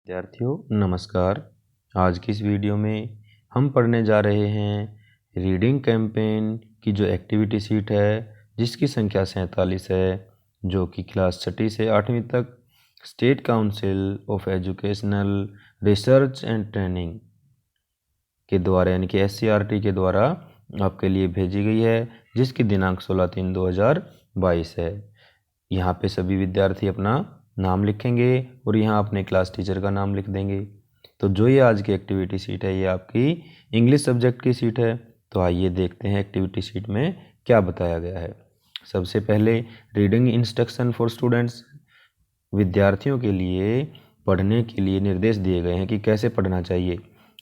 विद्यार्थियों नमस्कार। आज की इस वीडियो में हम पढ़ने जा रहे हैं रीडिंग कैंपेन की जो एक्टिविटी शीट है जिसकी संख्या 47 है, जो कि क्लास 6 से 8वीं तक state council of educational research and training के द्वारा यानी कि SCRT के द्वारा आपके लिए भेजी गई है, जिसकी दिनांक 16/3/2022 है। यहाँ पे सभी विद्यार्थी अपना नाम लिखेंगे और यहाँ अपने क्लास टीचर का नाम लिख देंगे। तो जो ये आज की एक्टिविटी शीट है ये आपकी इंग्लिश सब्जेक्ट की शीट है। तो आइए देखते हैं एक्टिविटी शीट में क्या बताया गया है। सबसे पहले रीडिंग इंस्ट्रक्शन फॉर स्टूडेंट्स, विद्यार्थियों के लिए पढ़ने के लिए निर्देश दिए गए हैं कि कैसे पढ़ना चाहिए।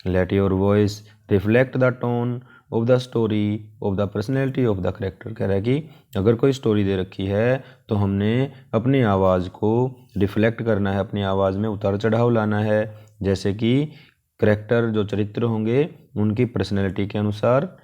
Let your voice reflect the tone of the story of the personality of the character. कह रहा है कि अगर कोई स्टोरी दे रखी है तो हमने अपनी आवाज़ को रिफ्लेक्ट करना है, अपनी आवाज़ में उतार चढ़ाव लाना है, जैसे कि करेक्टर जो चरित्र होंगे उनकी पर्सनैलिटी के अनुसार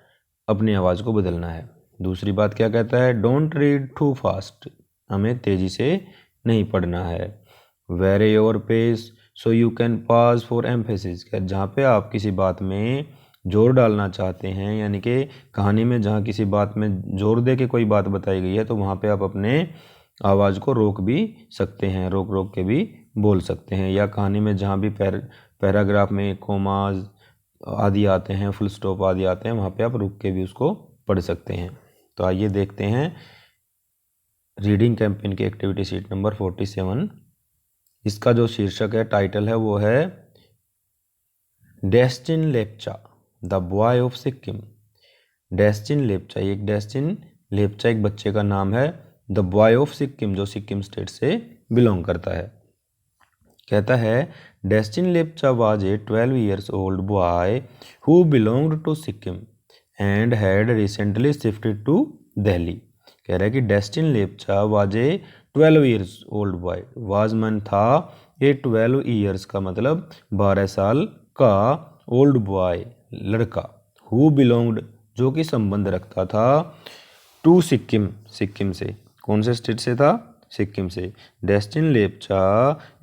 अपनी आवाज़ को बदलना है। दूसरी बात क्या कहता है, डोंट रीड टू फास्ट, हमें तेज़ी से नहीं पढ़ना है। Vary your pace so you can pause for emphasis, जहाँ पे आप किसी बात में जोर डालना चाहते हैं, यानी कि कहानी में जहाँ किसी बात में जोर दे के कोई बात बताई गई है तो वहाँ पे आप अपने आवाज़ को रोक भी सकते हैं, रोक रोक के भी बोल सकते हैं। या कहानी में जहाँ भी पैराग्राफ में कोमाज आदि आते हैं, फुल स्टॉप आदि आते हैं, वहाँ पे आप रुक के भी उसको पढ़ सकते हैं। तो आइए देखते हैं रीडिंग कैंपेन की एक्टिविटी शीट नंबर 47। इसका जो शीर्षक है, टाइटल है, वो है destine Lepcha the boy of Sikkim. Destine Lepcha, destine Lepcha एक बच्चे का नाम है। द बॉय ऑफ सिक्किम जो सिक्किम स्टेट से बिलोंग करता है। कहता है destine Lepcha was a 12 years old boy who belonged to Sikkim and had recently shifted to Delhi. कह रहा है कि destine Lepcha was a 12 years old boy, was मन था ए 12 years का मतलब 12 साल का, ओल्ड बॉय लड़का, हु बिलोंग्ड जो कि संबंध रखता था, टू सिक्किम सिक्किम से। कौन से स्टेट से था? सिक्किम से। डेस्टिन लेप्चा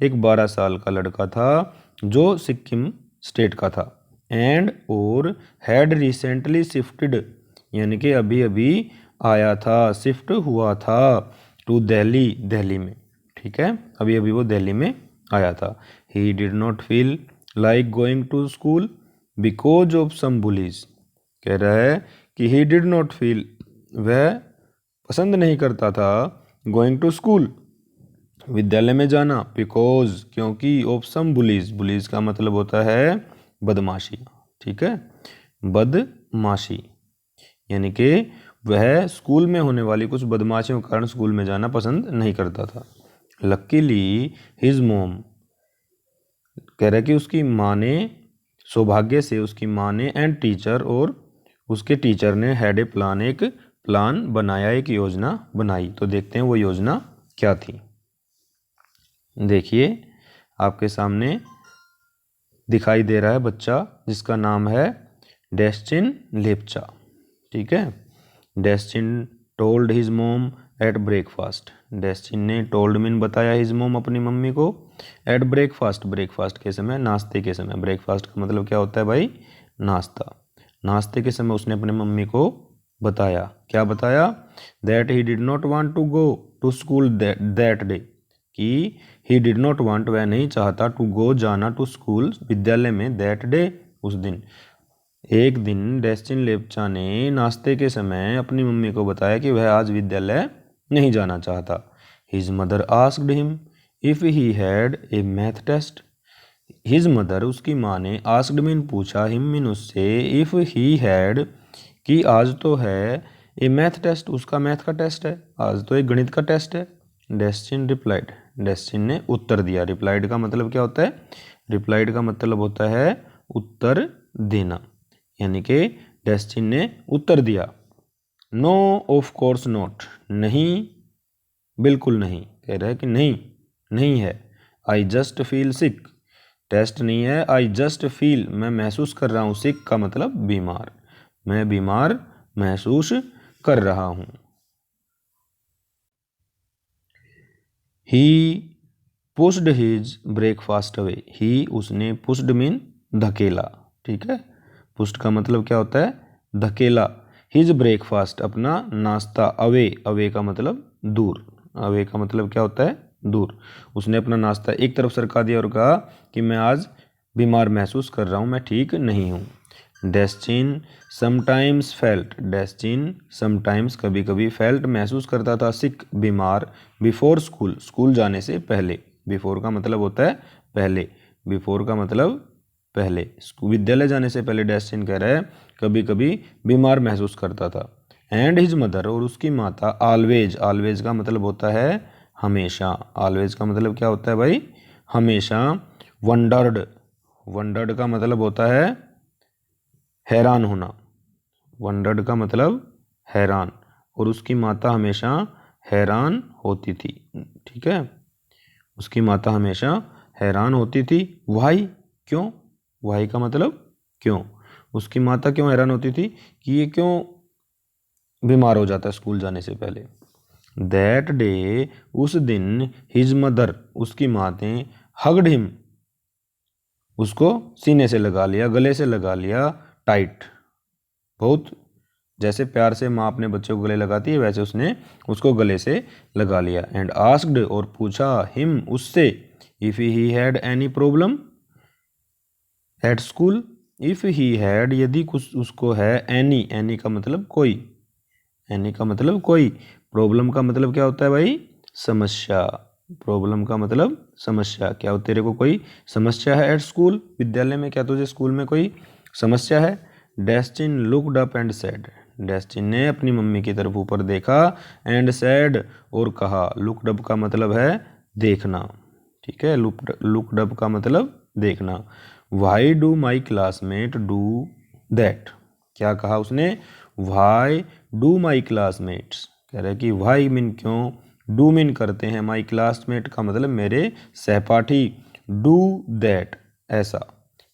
एक 12 साल का लड़का था जो सिक्किम स्टेट का था। एंड और हैड रिसेंटली शिफ्टेड यानी कि अभी अभी आया था, शिफ्ट हुआ था, टू दिल्ली दिल्ली में। ठीक है, अभी अभी वो दिल्ली में आया था। He did not feel like going to school because of some bullies. कह रहा है कि ही डिड नॉट फील, वह पसंद नहीं करता था, गोइंग टू स्कूल विद्यालय में जाना, बिकॉज क्योंकि ऑफ सम बुलीज, बुलीज का मतलब होता है बदमाशी। ठीक है, बदमाशी यानी कि वह स्कूल में होने वाली कुछ बदमाशियों के कारण स्कूल में जाना पसंद नहीं करता था। लकीली हिज मोम, कह रहा है कि उसकी माँ ने, सौभाग्य से उसकी माँ ने, एंड टीचर और उसके टीचर ने, हैड ए प्लान, एक प्लान बनाया, एक योजना बनाई। तो देखते हैं वो योजना क्या थी। देखिए आपके सामने दिखाई दे रहा है बच्चा जिसका नाम है डेस्टिन लेप्चा। ठीक है, डेस्टिन टोल्ड हिज मोम एट ब्रेकफास्ट। डेस्टिन ने टोल्ड मीन बताया हिज मोम अपनी मम्मी को, एट ब्रेकफास्ट ब्रेकफास्ट के समय, नाश्ते के समय। ब्रेकफास्ट का मतलब क्या होता है भाई? नाश्ता। नाश्ते के समय उसने अपने मम्मी को बताया, क्या बताया? That he did not want to go to school that day, कि ही डिड नॉट वांट, वह नहीं चाहता, टू गो जाना, टू स्कूल विद्यालय में, दैट डे उस दिन। एक दिन डेस्टिन लेप्चा ने नाश्ते के समय अपनी मम्मी को बताया कि वह आज विद्यालय नहीं जाना चाहता। His mother asked him if he had a math test. His mother उसकी माँ ने, आस्क्ड मीन पूछा, हिम मीन उससे, इफ ही हैड कि आज तो है, ए मैथ टेस्ट उसका मैथ का टेस्ट है, आज तो एक गणित का टेस्ट है। डेस्टिन रिप्लाइड, डेस्टिन ने उत्तर दिया। रिप्लाइड का मतलब क्या होता है? रिप्लाइड का मतलब होता है उत्तर देना, यानी कि डेस्टिन ने उत्तर दिया। नो ऑफ कोर्स नॉट, नहीं बिल्कुल नहीं। कह रहा है कि नहीं नहीं है। I just feel sick, test नहीं है, आई जस्ट फील मैं महसूस कर रहा हूँ, सिक का मतलब बीमार, मैं बीमार महसूस कर रहा हूँ। ही पुश्ड हिज ब्रेकफास्ट अवे। ही उसने, पुश्ड मीन धकेला, ठीक है। पुश्ड का मतलब क्या होता है, धकेला। हिज ब्रेकफास्ट अपना नाश्ता, अवे, अवे का मतलब दूर, अवे का मतलब क्या होता है, दूर। उसने अपना नाश्ता एक तरफ सरका दिया और कहा कि मैं आज बीमार महसूस कर रहा हूँ, मैं ठीक नहीं हूँ। Destine sometimes felt, destine sometimes कभी कभी, फेल्ट महसूस करता था, सिक बीमार, बिफोर स्कूल, स्कूल जाने से पहले। बिफोर का मतलब होता है पहले, बिफोर का मतलब पहले, विद्यालय जाने से पहले डेस्टिन कह रहा है कभी कभी बीमार महसूस करता था। एंड हिज मदर, और उसकी माता, ऑलवेज, ऑलवेज का मतलब होता है हमेशा, ऑलवेज का मतलब क्या होता है भाई, हमेशा। वंडर्ड, वंडर्ड का मतलब होता है हैरान होना, वंडर्ड का मतलब हैरान, और उसकी माता हमेशा हैरान होती थी, ठीक है। उसकी माता हमेशा हैरान होती थी। वाई, क्यों, वाई का मतलब क्यों, उसकी माता क्यों हैरान होती थी कि ये क्यों बीमार हो जाता है स्कूल जाने से पहले। दैट डे, उस दिन, हिज मदर, उसकी माँ ने, हग्ड हिम, उसको सीने से लगा लिया, गले से लगा लिया, टाइट, बहुत, जैसे प्यार से माँ अपने बच्चे को गले लगाती है वैसे उसने उसको गले से लगा लिया। एंड आस्क्ड, और पूछा, हिम, उससे, if he had any problem at school, if he had, यदि कुछ उसको है, एनी, एनी का मतलब कोई, एनी का मतलब कोई, प्रॉब्लम का मतलब क्या होता है भाई, समस्या, प्रॉब्लम का मतलब समस्या, क्या हो, तेरे को कोई समस्या है एट स्कूल, विद्यालय में, क्या तुझे स्कूल में कोई समस्या है। Destine looked up and said, destine ने अपनी मम्मी की तरफ ऊपर देखा, एंड सेड, और कहा। लुक्ड अप का मतलब है देखना, ठीक है, लुक्ड अप का मतलब देखना। Why do my classmate do that, क्या कहा उसने, वाई डू माई क्लासमेट्स, कह रहे कि वाई मीन क्यों, डू मीन करते हैं, माई क्लासमेट का मतलब मेरे सहपाठी, डू दैट ऐसा,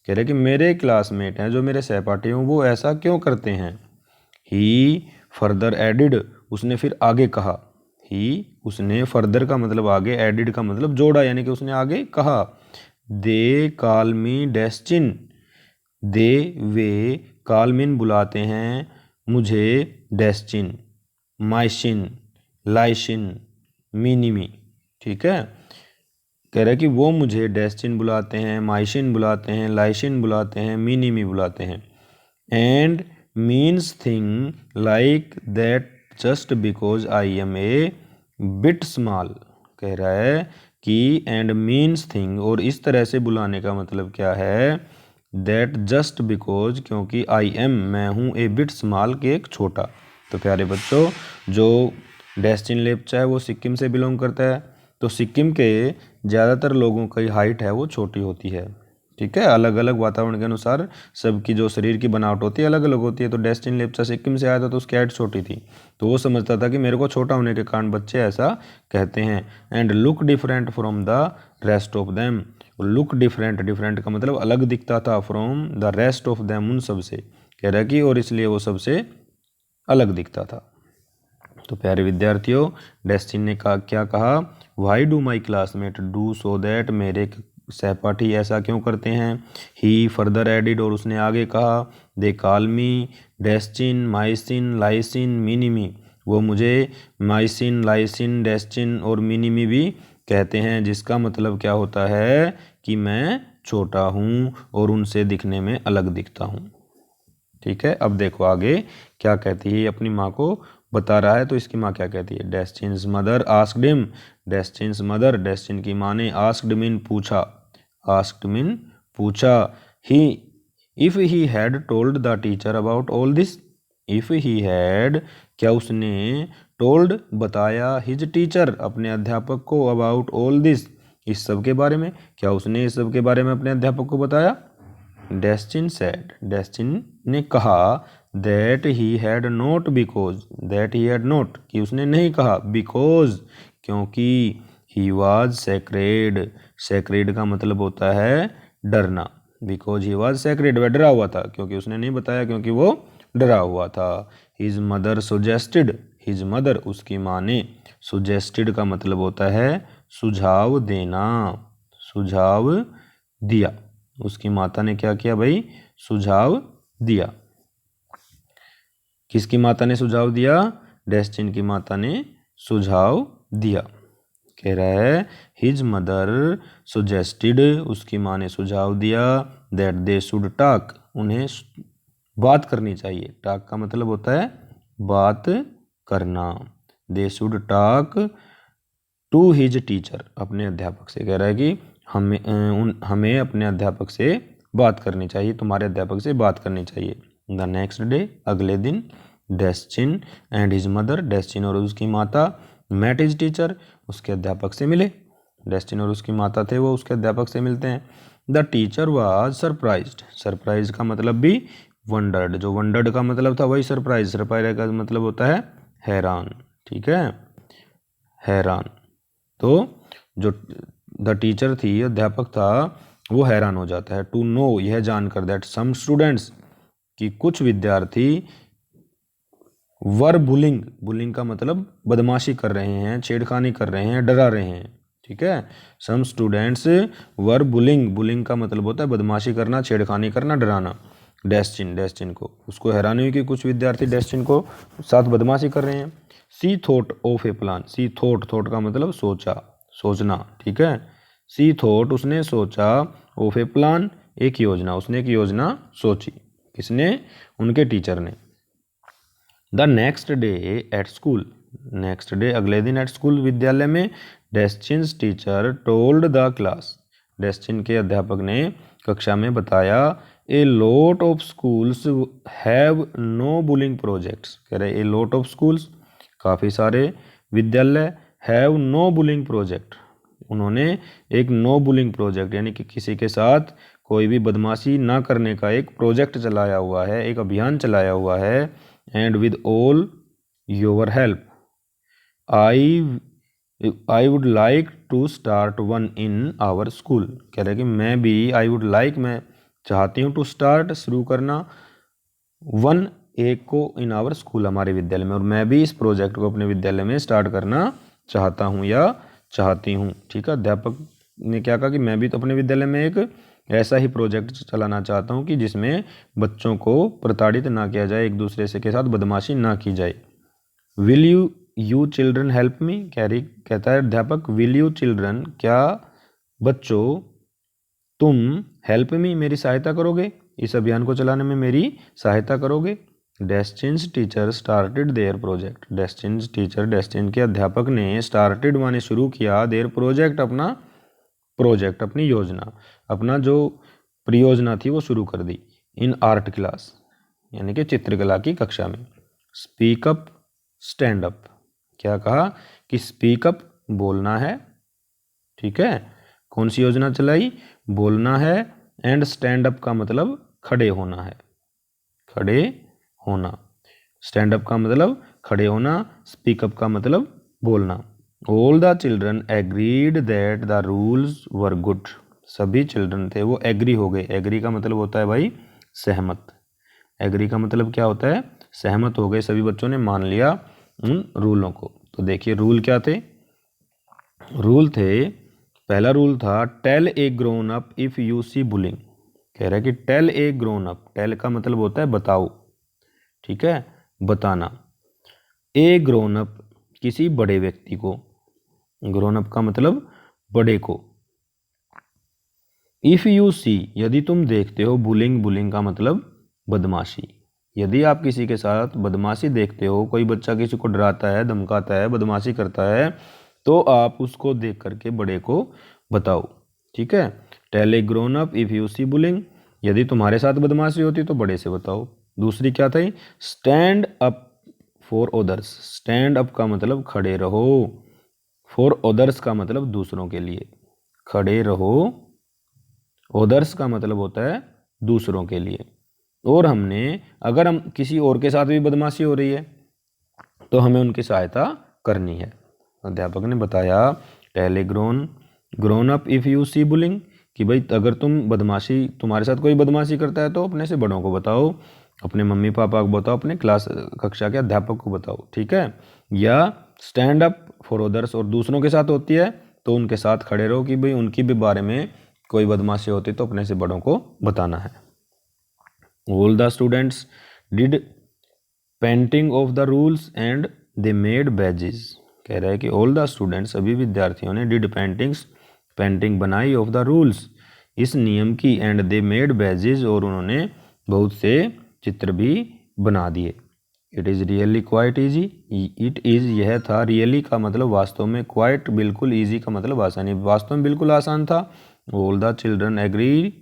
कह रहे कि मेरे क्लासमेट हैं जो मेरे सहपाठी हैं वो ऐसा क्यों करते हैं। ही फर्दर एडिड, उसने फिर आगे कहा, ही, उसने, फर्दर का मतलब आगे, एडिड का मतलब जोड़ा, यानी कि उसने आगे कहा। They call me destine, they, way, call mean बुलाते हैं मुझे, डेस्टिन, माइसिन, लाइसिन, मिनिमी, ठीक है। कह रहा है कि वो मुझे डेस्टिन बुलाते हैं, माइसिन बुलाते हैं, लाइसिन बुलाते हैं, मिनिमी बुलाते हैं। And means thing like that just because I am a bit small, कह रहा है कि एंड मीन्स थिंग, और इस तरह से बुलाने का मतलब क्या है, दैट जस्ट बिकॉज, क्योंकि आई एम, मैं हूँ, ए बिट स्मॉल, के एक छोटा। तो प्यारे बच्चों, जो डेस्टिन लेप्चा है वो सिक्किम से बिलोंग करता है, तो सिक्किम के ज़्यादातर लोगों की हाइट है वो छोटी होती है, ठीक है। अलग अलग वातावरण के अनुसार सबकी जो शरीर की बनावट होती है अलग अलग होती है। तो डेस्टिन लेप्चा सिक्किम से आया था तो उसकी हाइट छोटी थी, तो वो समझता था कि मेरे को छोटा होने के कारण बच्चे ऐसा कहते हैं। And look different from the rest of them, look different, different का मतलब अलग दिखता था, from the rest of them, उन सबसे, कह रहा कि और इसलिए वो सबसे अलग दिखता था। तो प्यारे विद्यार्थियों, डेस्टिन ने क्या कहा, why do my classmate do so that, मेरे सहपाठी ऐसा क्यों करते हैं। ही फर्दर एडिड, और उसने आगे कहा, they call me Destin, Mycin, Lysin, Minimi, वो मुझे माइसिन, लाइसिन, डेस्टिन और मिनिमी भी कहते हैं, जिसका मतलब क्या होता है कि मैं छोटा हूँ और उनसे दिखने में अलग दिखता हूँ, ठीक है। अब देखो आगे क्या कहती है, अपनी माँ को बता रहा है, तो इसकी माँ क्या कहती है। Destin's mother asked him, Destin's mother, Destin की माँ ने, आस्क्ड मीन पूछा, आस्क्ड मीन पूछा, he, if he had told the teacher about all this, if he had, क्या उसने, टोल्ड बताया, हिज टीचर अपने अध्यापक को, अबाउट ऑल दिस इस सब के बारे में, क्या उसने इस सब के बारे में अपने अध्यापक को बताया। डेस्टिन सेड, डेस्टिन ने कहा, that he had note, because, that he had note, कि उसने नहीं कहा, बिकॉज, क्योंकि, ही वॉज सेक्रेड, सेक्रेड का मतलब होता है डरना, बिकॉज ही वॉज सेक्रेड, वह डरा हुआ था, क्योंकि उसने नहीं बताया क्योंकि वो डरा हुआ था। His mother suggested, his mother, उसकी माँ ने, सुजेस्टेड का मतलब होता है सुझाव देना, सुझाव दिया। उसकी माता ने क्या किया भाई, सुझाव दिया। किसकी माता ने सुझाव दिया, डेस्टिन की माता ने सुझाव दिया। कह रहा है हिज मदर सुजेस्टेड, उसकी माँ ने सुझाव दिया, दैट दे शुड टॉक, उन्हें बात करनी चाहिए। टॉक का मतलब होता है बात करना। They should talk to his teacher, अपने अध्यापक से। कह रहा है कि हमें अपने अध्यापक से बात करनी चाहिए, तुम्हारे अध्यापक से बात करनी चाहिए। द नेक्स्ट डे, अगले दिन, destine and his mother, destine और उसकी माता, मेट हिज टीचर, उसके अध्यापक से मिले। डेस्टिन और उसकी माता थे वो उसके अध्यापक से मिलते हैं। The teacher was surprised, surprise का मतलब भी वंडर्ड, जो वंडर्ड का मतलब था वही सरप्राइज, सरप्राइज का मतलब होता है हैरान। ठीक है, हैरान। तो जो द टीचर थी, अध्यापक था, वो हैरान हो जाता है। टू नो, यह जानकर, दैट सम स्टूडेंट्स, कि कुछ विद्यार्थी, वर बुलिंग, बुलिंग का मतलब बदमाशी कर रहे हैं, छेड़खानी कर रहे हैं, डरा रहे हैं। ठीक है, some students were bullying, bullying का मतलब होता है बदमाशी करना, छेड़खानी करना, डराना। डेस्टिन, डेस्टिन को, उसको हैरानी हुई कि कुछ विद्यार्थी डेस्टिन को साथ बदमाशी कर रहे हैं। She thought of a plan, she thought, thought का मतलब सोचा, सोचना। ठीक है, सी थॉट, उसने सोचा, ऑफ ए प्लान, एक योजना, उसने एक योजना सोची। किसने, उनके टीचर ने। The next day at school, next day अगले दिन एट स्कूल, विद्यालय में, Destin's teacher told the class, Destin के अध्यापक ने कक्षा में बताया, a lot of schools have no bullying projects. कह रहे ए लॉट ऑफ स्कूल्स, काफ़ी सारे विद्यालय, हैव नो बुलिंग प्रोजेक्ट, उन्होंने एक नो बुलिंग प्रोजेक्ट यानी कि किसी के साथ कोई भी बदमाशी ना करने का एक प्रोजेक्ट चलाया हुआ है, एक अभियान चलाया हुआ है। And with all your help I would like to start one in our school. कह रहे कि मैं भी, आई वुड लाइक, मैं चाहती हूँ, टू स्टार्ट, शुरू करना, वन, एक को, इन आवर स्कूल, हमारे विद्यालय में, और मैं भी इस प्रोजेक्ट को अपने विद्यालय में स्टार्ट करना चाहता हूँ या चाहती हूँ। ठीक है, अध्यापक ने क्या कहा कि मैं भी तो अपने विद्यालय में एक ऐसा ही प्रोजेक्ट चलाना चाहता हूँ कि जिसमें बच्चों को प्रताड़ित ना किया जाए, एक दूसरे से के साथ बदमाशी ना की जाए। Will you children help me, कहता है अध्यापक, विल यू चिल्ड्रन, क्या बच्चों तुम, हेल्प मी, मेरी सहायता करोगे, इस अभियान को चलाने में मेरी सहायता करोगे। Destin's teacher started their project, Destin's teacher, Destin के अध्यापक ने, स्टार्टेड माने शुरू किया, देयर प्रोजेक्ट, अपना प्रोजेक्ट, अपनी योजना, अपना जो परियोजना थी वो शुरू कर दी। इन आर्ट क्लास, यानी कि चित्रकला की कक्षा में। स्पीक अप, स्टैंड अप, क्या कहा कि स्पीक अप बोलना है। ठीक है, कौन सी योजना चलाई, बोलना है। एंड स्टैंड अप का मतलब खड़े होना है, खड़े होना। स्टैंड अप का मतलब खड़े होना, स्पीक अप का मतलब बोलना। All the children agreed that the rules were good, सभी चिल्ड्रन थे वो एग्री हो गए। एग्री का मतलब होता है भाई सहमत, एग्री का मतलब क्या होता है, सहमत हो गए, सभी बच्चों ने मान लिया उन रूलों को। तो देखिए रूल क्या थे, रूल थे, पहला रूल था tell a grown up if you see bullying. कह रहा है कि tell a grown up, tell का मतलब होता है बताओ। ठीक है, बताना। ए ग्रोन अप, किसी बड़े व्यक्ति को, ग्रोन अप का मतलब बड़े को। इफ यू सी, यदि तुम देखते हो, बुलिंग, बुलिंग का मतलब बदमाशी, यदि आप किसी के साथ बदमाशी देखते हो, कोई बच्चा किसी को डराता है, धमकाता है, बदमाशी करता है, तो आप उसको देख करके बड़े को बताओ। ठीक है, tell a grown up if you see bullying, यदि तुम्हारे साथ बदमाशी होती तो बड़े से बताओ। दूसरी क्या थी, stand up for others, stand up का मतलब खड़े रहो, फॉर अदर्स का मतलब दूसरों के लिए, खड़े रहो, अदर्स का मतलब होता है दूसरों के लिए। और हमने, अगर हम किसी और के साथ भी बदमाशी हो रही है तो हमें उनकी सहायता करनी है। अध्यापक ने बताया tell a grown up if you see bullying, कि भाई अगर तुम्हारे साथ कोई बदमाशी करता है तो अपने से बड़ों को बताओ, अपने मम्मी पापा को बताओ, अपने क्लास कक्षा के अध्यापक को बताओ। ठीक है, या स्टैंड अप फॉर अदर्स, और दूसरों के साथ होती है तो उनके साथ खड़े रहो कि भाई उनकी भी बारे में कोई बदमाशी होती तो अपने से बड़ों को बताना है। All the students did painting of the rules and they made badges. कह रहा है कि ऑल द स्टूडेंट्स, सभी विद्यार्थियों ने डिड पेंटिंग बनाई ऑफ द रूल्स, इस नियम की, एंड दे मेड बैजेस, और उन्होंने बहुत से चित्र भी बना दिए। It is really quite easy, it is यह था, रियली का मतलब वास्तव में, क्वाइट बिल्कुल, ईजी का मतलब आसानी, वास्तव में बिल्कुल आसान था। ऑल द चिल्ड्रन एग्री,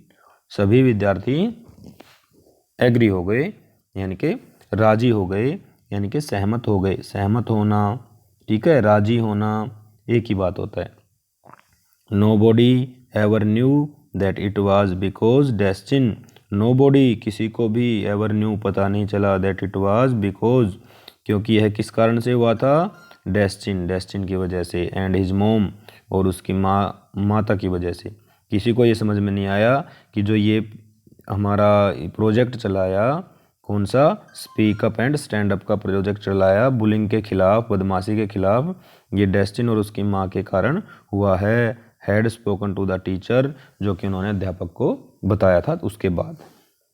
सभी विद्यार्थी एग्री हो गए यानी कि राजी हो गए, यानी कि सहमत हो गए, सहमत होना, ठीक है, राजी होना एक ही बात होता है। Nobody ever knew that it was because destine, nobody किसी को भी, एवर न्यू पता नहीं चला, दैट इट वाज बिकॉज क्योंकि यह किस कारण से हुआ था, डेस्टिन की वजह से, एंड हिज मोम और उसकी माता की वजह से। किसी को ये समझ में नहीं आया कि जो ये हमारा प्रोजेक्ट चलाया, कौन सा, speak up and stand up का प्रोजेक्ट चलाया बुलिंग के खिलाफ, बदमाशी के खिलाफ, ये डेस्टिन और उसकी माँ के कारण हुआ है। Had spoken to the teacher, जो कि उन्होंने अध्यापक को बताया था। उसके बाद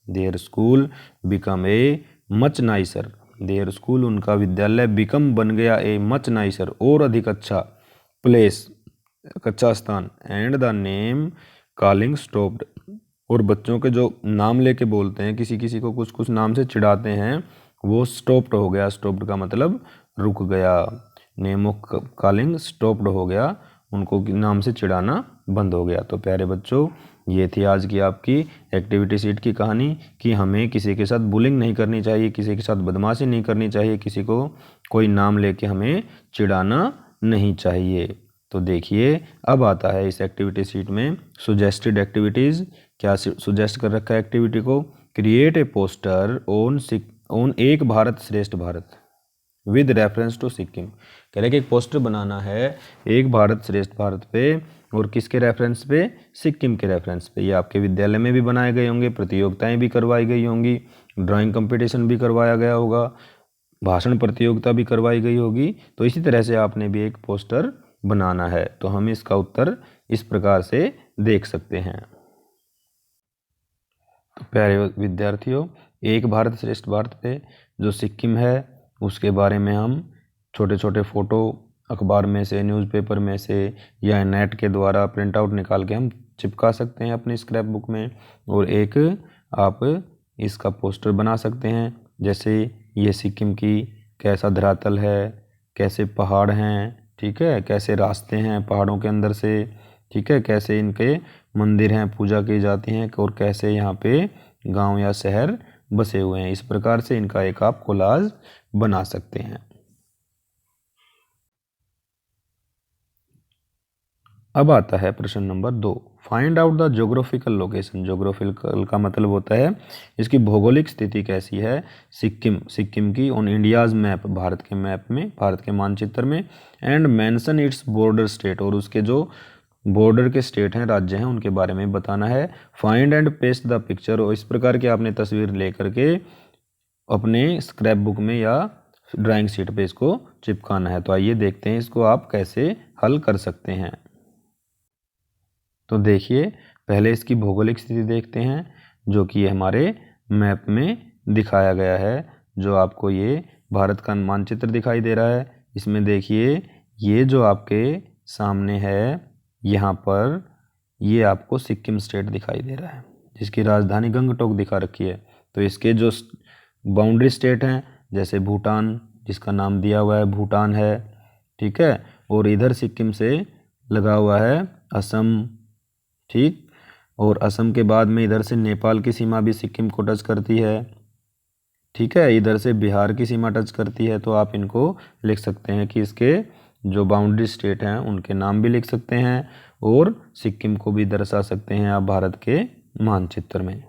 their school become a much nicer, their school उनका विद्यालय, बिकम बन गया, ए मच नाइसर और अधिक अच्छा, प्लेस अच्छा स्थान, and the name calling stopped, और बच्चों के जो नाम लेके बोलते हैं, किसी किसी को कुछ कुछ नाम से चिढ़ाते हैं, वो स्टॉप्ड हो गया। स्टॉप्ड का मतलब रुक गया, नेम ऑफ कॉलिंग स्टॉप्ड हो गया, उनको नाम से चिढ़ाना बंद हो गया। तो प्यारे बच्चों, ये थी आज की आपकी एक्टिविटी शीट की कहानी कि हमें किसी के साथ बुलिंग नहीं करनी चाहिए, किसी के साथ बदमाशी नहीं करनी चाहिए, किसी को कोई नाम लेके हमें चिढ़ाना नहीं चाहिए। तो देखिए अब आता है इस एक्टिविटी शीट में सुजेस्टेड एक्टिविटीज़। क्या सुजेस्ट कर रखा है एक्टिविटी को, create a poster on Ek Bharat Shreshtha Bharat with reference to Sikkim. कह रहे कि एक पोस्टर बनाना है एक भारत श्रेष्ठ भारत पे, और किसके रेफरेंस पे, सिक्किम के रेफरेंस पे। ये आपके विद्यालय में भी बनाए गए होंगे, प्रतियोगिताएं भी करवाई गई होंगी, ड्राइंग कंपटीशन भी करवाया गया होगा, भाषण प्रतियोगिता भी करवाई गई होगी। तो इसी तरह से आपने भी एक पोस्टर बनाना है। तो हम इसका उत्तर इस प्रकार से देख सकते हैं। तो प्यारे विद्यार्थियों, एक भारत श्रेष्ठ भारत पे जो सिक्किम है उसके बारे में हम छोटे छोटे फ़ोटो अखबार में से, न्यूज़पेपर में से या नेट के द्वारा प्रिंट आउट निकाल के हम चिपका सकते हैं अपनी स्क्रैप बुक में, और एक आप इसका पोस्टर बना सकते हैं। जैसे ये सिक्किम की कैसा धरातल है, कैसे पहाड़ हैं, ठीक है, कैसे रास्ते हैं पहाड़ों के अंदर से, ठीक है, कैसे इनके मंदिर हैं, पूजा की जाती हैं, और कैसे यहाँ पे गांव या शहर बसे हुए हैं। इस प्रकार से इनका एक आप कोलाज बना सकते हैं। अब आता है प्रश्न number 2, find out the geographical location. Geographical का मतलब होता है इसकी भौगोलिक स्थिति कैसी है सिक्किम की, ऑन इंडियाज मैप, भारत के मैप में, भारत के मानचित्र में, and mention its border state, और उसके जो बॉर्डर के स्टेट हैं, राज्य हैं, उनके बारे में बताना है। Find and paste the picture, और इस प्रकार की आपने तस्वीर लेकर के अपने स्क्रैप बुक में या ड्राइंग शीट पे इसको चिपकाना है। तो आइए देखते हैं इसको आप कैसे हल कर सकते हैं। तो देखिए पहले इसकी भौगोलिक स्थिति देखते हैं, जो कि हमारे मैप में दिखाया गया है। जो आपको ये भारत का मानचित्र दिखाई दे रहा है, इसमें देखिए ये जो आपके सामने है, यहाँ पर ये आपको सिक्किम स्टेट दिखाई दे रहा है, जिसकी राजधानी गंगटोक दिखा रखी है। तो इसके जो बाउंड्री स्टेट हैं, जैसे भूटान, जिसका नाम दिया हुआ है भूटान है, ठीक है, और इधर सिक्किम से लगा हुआ है असम, ठीक, और असम के बाद में इधर से नेपाल की सीमा भी सिक्किम को टच करती है, ठीक है, इधर से बिहार की सीमा टच करती है। तो आप इनको लिख सकते हैं कि इसके जो बाउंड्री स्टेट हैं उनके नाम भी लिख सकते हैं, और सिक्किम को भी दर्शा सकते हैं आप भारत के मानचित्र में।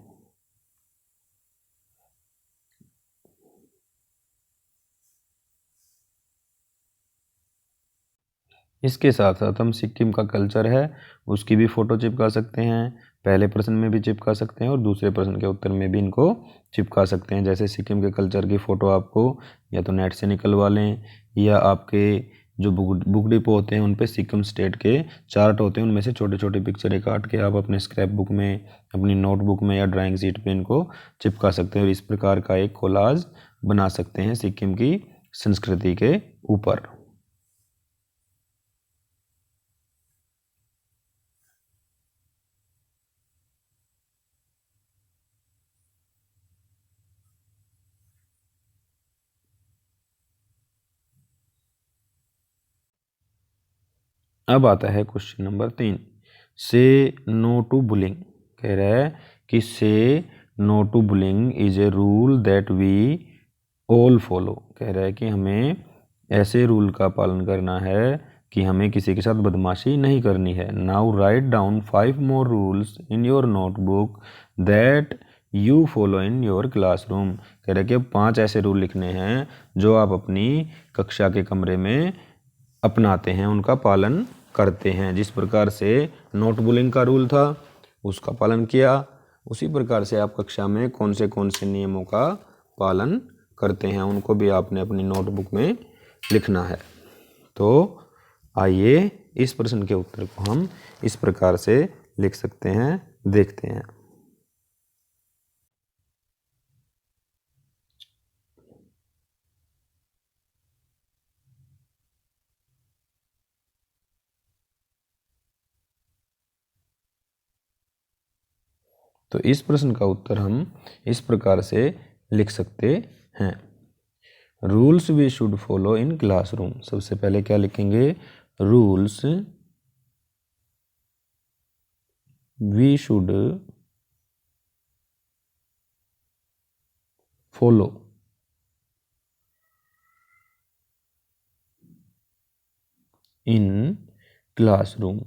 इसके साथ साथ हम सिक्किम का कल्चर है उसकी भी फ़ोटो चिपका सकते हैं, पहले प्रश्न में भी चिपका सकते हैं और दूसरे प्रश्न के उत्तर में भी इनको चिपका सकते हैं। जैसे सिक्किम के कल्चर की फ़ोटो आपको या तो नेट से निकलवा लें, या आपके जो बुक डिपो होते हैं उन पे सिक्किम स्टेट के चार्ट होते हैं, उनमें से छोटे छोटे पिक्चरें काट के आप अपने स्क्रैप बुक में, अपनी नोटबुक में या ड्राइंग शीट पे इनको चिपका सकते हैं और इस प्रकार का एक कोलाज बना सकते हैं सिक्किम की संस्कृति के ऊपर। अब आता है क्वेश्चन नंबर 3, से नो टू बुलिंग। कह रहा है कि say no to bullying is a rule that we all follow. कह रहा है कि हमें ऐसे रूल का पालन करना है कि हमें किसी के साथ बदमाशी नहीं करनी है। Now write down 5 more rules in your notebook that you follow in your classroom. कह रहा है कि 5 ऐसे रूल लिखने हैं जो आप अपनी कक्षा के कमरे में अपनाते हैं, उनका पालन करते हैं। जिस प्रकार से नोट बुलिंग का रूल था उसका पालन किया, उसी प्रकार से आप कक्षा में कौन से नियमों का पालन करते हैं उनको भी आपने अपनी नोटबुक में लिखना है। तो आइए इस प्रश्न के उत्तर को हम इस प्रकार से लिख सकते हैं, देखते हैं। तो इस प्रश्न का उत्तर हम इस प्रकार से लिख सकते हैं। Rules we should follow in classroom. सबसे पहले क्या लिखेंगे? Rules we should follow in classroom.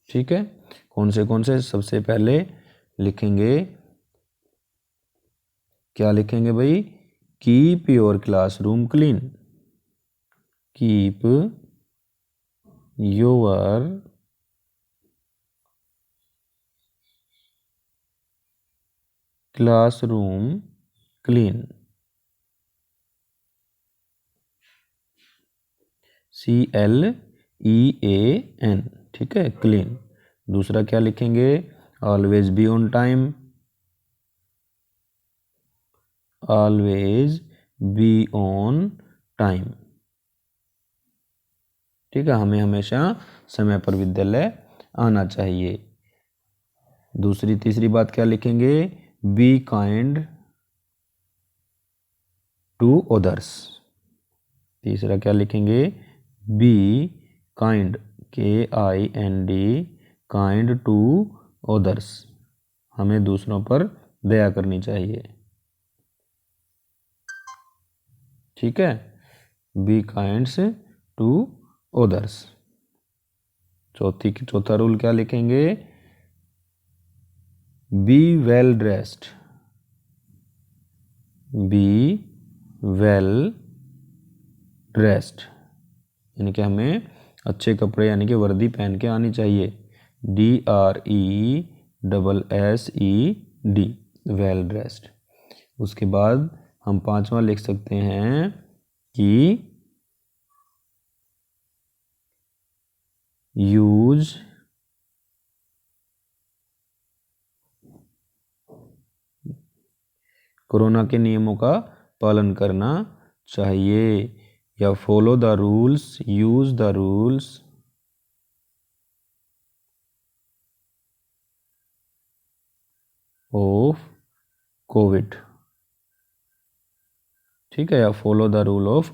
ठीक है, कौन से सबसे पहले लिखेंगे, क्या लिखेंगे भाई? Keep your classroom clean. Keep your classroom clean. CLEAN। ठीक है, क्लीन। दूसरा क्या लिखेंगे? Always be on time. Always be on time. ठीक है, हमें हमेशा समय पर विद्यालय आना चाहिए। तीसरी बात क्या लिखेंगे? Be kind to others. तीसरा क्या लिखेंगे? Be kind, KIND, kind to others. हमें दूसरों पर दया करनी चाहिए। ठीक है, बी काइंड्स टू अदर्स। चौथा रूल क्या लिखेंगे? Be well dressed. Be well dressed, यानी कि हमें अच्छे कपड़े यानी कि वर्दी पहन के आनी चाहिए। DRESSED, well dressed. उसके बाद हम 5वां लिख सकते हैं कि यूज कोरोना के नियमों का पालन करना चाहिए, या follow the rules, use the rules of Covid. ठीक है, या follow the rule of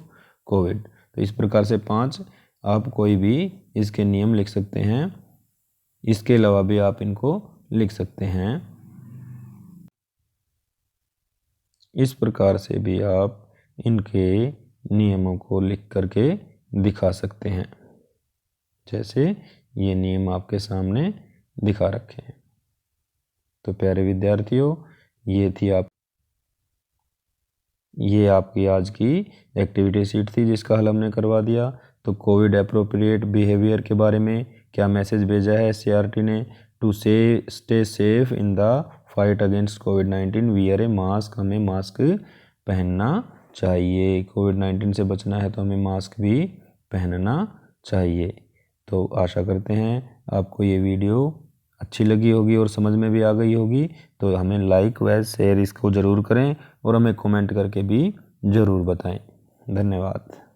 Covid. तो इस प्रकार से 5 आप कोई भी इसके नियम लिख सकते हैं। इसके अलावा भी आप इनको लिख सकते हैं। इस प्रकार से भी आप इनके नियमों को लिख करके दिखा सकते हैं, जैसे ये नियम आपके सामने दिखा रखे हैं। तो प्यारे विद्यार्थियों, ये आपकी आज की एक्टिविटी शीट थी जिसका हल हमने करवा दिया। तो कोविड एप्रोप्रिएट बिहेवियर के बारे में क्या मैसेज भेजा है CRT ने? To stay safe in the fight against कोविड-19 वियर ए मास्क, हमें मास्क पहनना चाहिए। कोविड-19 से बचना है तो हमें मास्क भी पहनना चाहिए। तो आशा करते हैं आपको ये वीडियो अच्छी लगी होगी और समझ में भी आ गई होगी। तो हमें लाइक व शेयर इसको ज़रूर करें और हमें कमेंट करके भी ज़रूर बताएं। धन्यवाद।